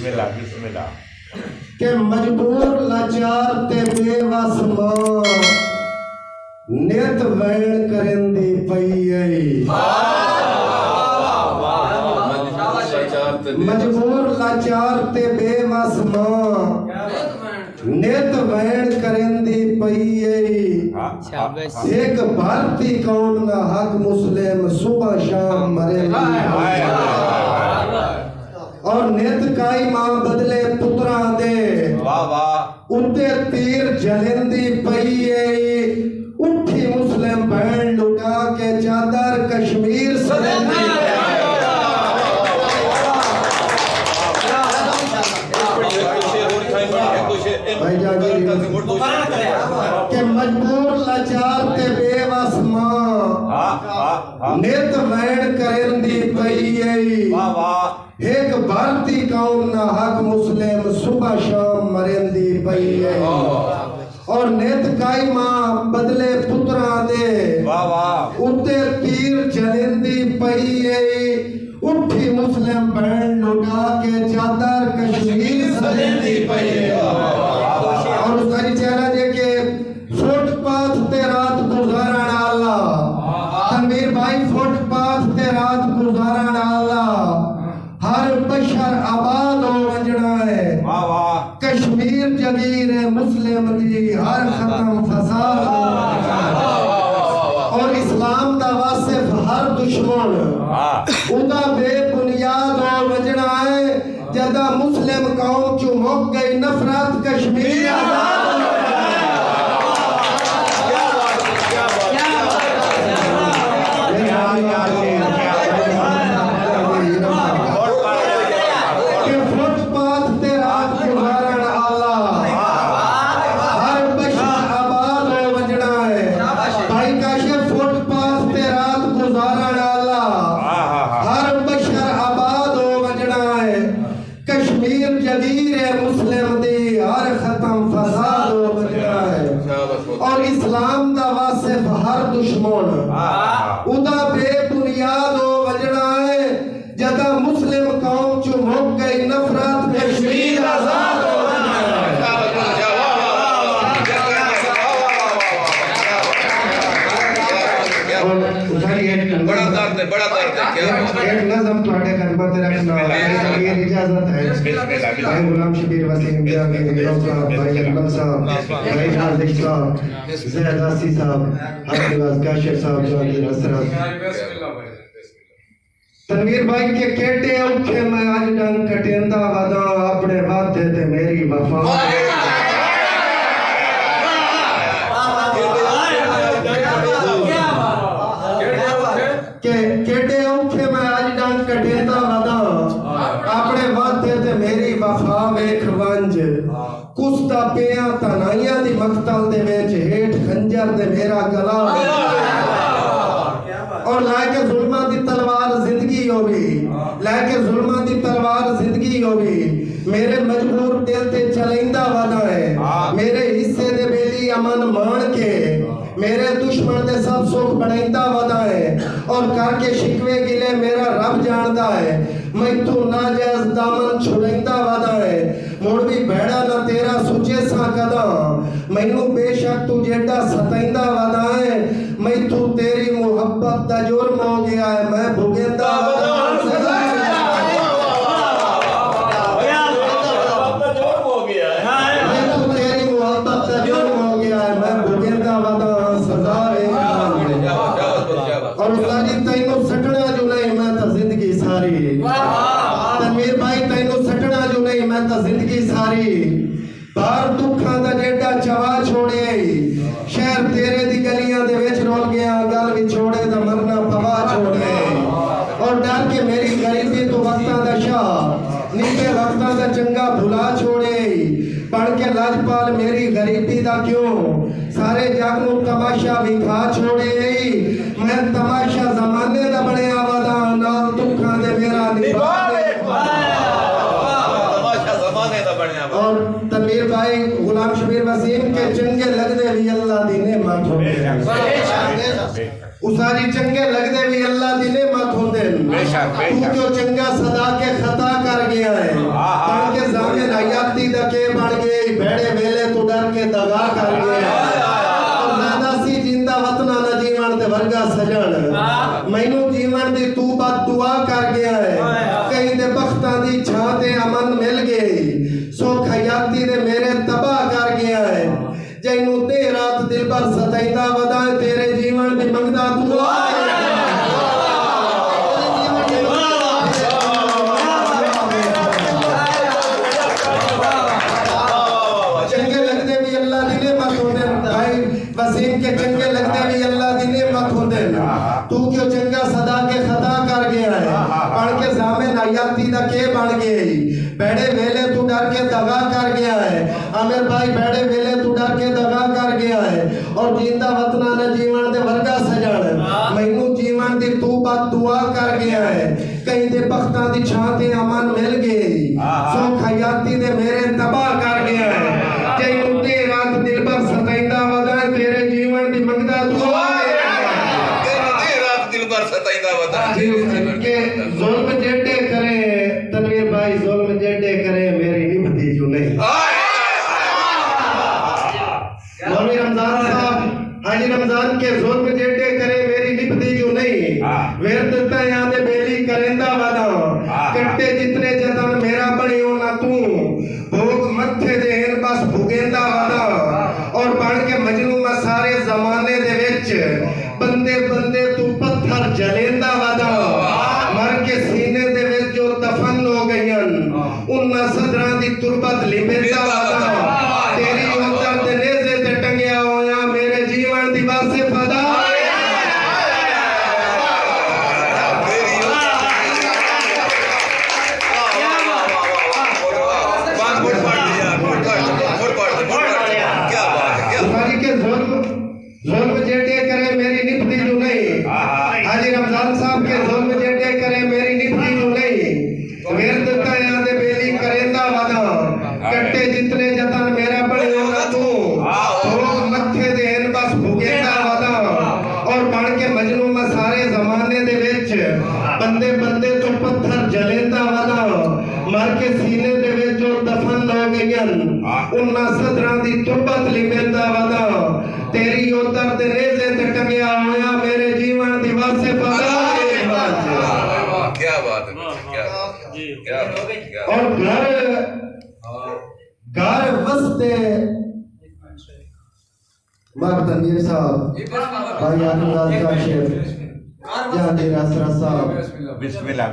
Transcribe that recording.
बिस्मिल्लाह बिस्मिल्लाह के मजबूर लाचार ते बेवस मां नित वैण करेंदी पई आई। मजबूर लाचार ते बेवस मां नित वैण करेंदी पई आई। एक भारती कौम ना हक मुस्लिम सुबह शाम मरेंदी और नित काई मां बदले पुत्रा दे उत्ते तीर जलेंदी पई आई। उठी मुस्लिम बहन लुटा के चादर कश्मीर सदेंदी के मजबूर लाचार ते बेवस मां नित वैण करेंदी पई आई। एक भारती कौम ना हक मुस्लिम सुबह शाम मरेंदी पई आई और नित काई मां बदले पुत्रा दे उत्ते तीर चलेंदी पई आई। उठी मुस्लिम बहन लुटा के चादर कश्मीर सदेंदी पई और सारी चेहरा देखे फुटपाथ ते रात गुजारन आला तनवीर भाई फुटपाथ ते रात गुजारन आला हर बशर आबाद हो वंजना है। कश्मीर जगीर है मुस्लिम दी हर खत्म फसाद और इस्लाम दा वासिफ हर दुश्मन उदा बेबुनियाद हो वंजना है। जदा मुस्लिम कौम चो मुक गई नफरत कश्मीर आजाद और इस्लाम दा वासिफ हर दुश्मन उदा बेबुनियाद हो वजना है। जदा मुस्लिम कौम चो मुक गई नफरत कश्मीर आजाद हो बड़ा दर्द है एक नज़म ਤੁਹਾਡੇ खिदमत रखना ये इजाजत है। भाई गुलाम शबीर वसीम जानी भाई अकमल साहब भाई हाजिक साहब ज़ैद आसी साहब हरफिलाज काशिफ साहब जानी हसरत तनवीर भाई के केटे औखे मैं आज डंग कटेंदा वदा अपने वादे ते मेरी वफा केटे औखे मैं आज डंग कटेंदा वदा अपने वादे ते मेरी वफा वेख वंज कुसदा पिया तनाइयां दी मकतल दे विच हेठ खंजर दे मेरा गला और लाके जुल्मा दी तलवार जिंदगी होवी लाके जुल्मा दी तलवार जिंदगी होवी मेरे मजबूर दिल ते चलेंदा वदा है। मेरे हिस्से दे बेली अमन मान के मेरे दुश्मन दे सब सुख बढ़ाइंदा वदा है और करके शिकवे गिले मेरा रब जानदा है। मैं तू नाजायज दामन छुड़ाइंदा वदा है मुड़ भी भेड़ा ना तेरा सुचे सा कदा मैनू बेशक तू जेड़ा सताइंदा वदा है। मैं तू तेरी मोहब्बत दा जुर्म हो गया है मैं भुगेंदा वदा और सारी तैनू सटना जो नहीं मैं तो जिंदगी सारी तनवीर भाई तैनू सटना जो नहीं मैं तो जिंदगी सारी बार दुखा दा जेड़ा चवा छोड़े शहर तेरे दी गलियां दे विच रोल गया गल विछोड़े दा मरना पवा छोड़े और डर के मेरी गरीबी तो वक्तां दा शाह नीचे वक्तां दा चंगा भुला छोड़े पढ़ के लाजपाल मेरी गरीबी दा क्यों सारे जग नू तमाशा विखा छोड़े मैं तमाशा जमाने दा बनया वदा नाल दुखां दे मेरा निभा तमाशा जमाने दा बनया और तनवीर भाई गुलाम शबीर वसीम के चंगे लगदे भी अल्लाह दी नेमत होंदे उसारी चंगे लगदे भी अल्लाह दी नेमत होंदे तू जो चंगा सदा के खता कर गया है ताकि बख्तां दी छां ते अमन मिल गई सुख हयाती दे मेरे तबाह कर गया है जैनू ते रात दिल पर सताइंदा वदा तेरे जीवन दी मंगदा दुआ चंगे लगदे भी अल्लाह दी नेमत होंदे भाई वसीम के चंगे लगदे भी अल्लाह दी नेमत होंदे तू क्यों चंगा सदा के खता कर गया है पढ़ के जामिन हयाती दा के बन गई बेड़े वेले तू डर के दगा कर गया है आमिर भाई बेड़े वेले तू डर के दगा कर गया है और जिंदा वतना ने जीवन दे वर्गा सजण मैनू जीवन दी तू बात दुआ कर गया है कहीं दे बख्तां दी छां ते अमन मिल गई सुख हयाती दे मेरे तबाह कर गया है जैनू ते रात दिल पर सताइंदा वदा तेरे जीवन दी मंगदा दुआ के जुल्म जेडे करे तनवीर भाई जुल्म जेडे करे मेरी निभती जो नहीं मौलवी रमजान साहब हाजी रमजान के जुल्म जेडे करे मेरी निभती जो नहीं वेरत तया दे बेली करेंदा वादा कट्टे जितने जतन मेरा बनियो ना तू भोग मथे दे हेन बस भुगेंदा वादा और बन के मजनू सारे जमाने दे विच बंदे बंदे तू पत्थर जलेंदा वादा मर के सीने दे विच जो दफन हो गईन उन्ना सदरां दी तुरबत लिबेंदा वादा तेरी उतर दे नेज़े ते टंगया होया मेरे जीवन दी वासे फदा जुल्म जेडे करे मेरी निभती जो नहीं हाजी रमजान साहब के जुल्म जेडे करे मेरी निभती जो नहीं वेरत तया दे बेली करेंदा वादा कट्टे जितने जतन मेरा बने होगा तू भोग मथे दे हेन बस भुगेंदा वादा और बन के मजनू सारे जमाने दे विच बंदे बंदे तो पत्थर जलेंदा वादा मर के सीने दे विच जो दफन हो गईन उन्ना सदरां दी तुरबत लिबेंदा वादा तेरी उतर दे नेज़े ते टंगया होया मेरे जीवन दी वासे फदा क्या बात है क्या और घर वस्ते मर तनवीर साहब भाई आदिवासी का शेर जहां दे रासरा साहब बिस्मिल्लाह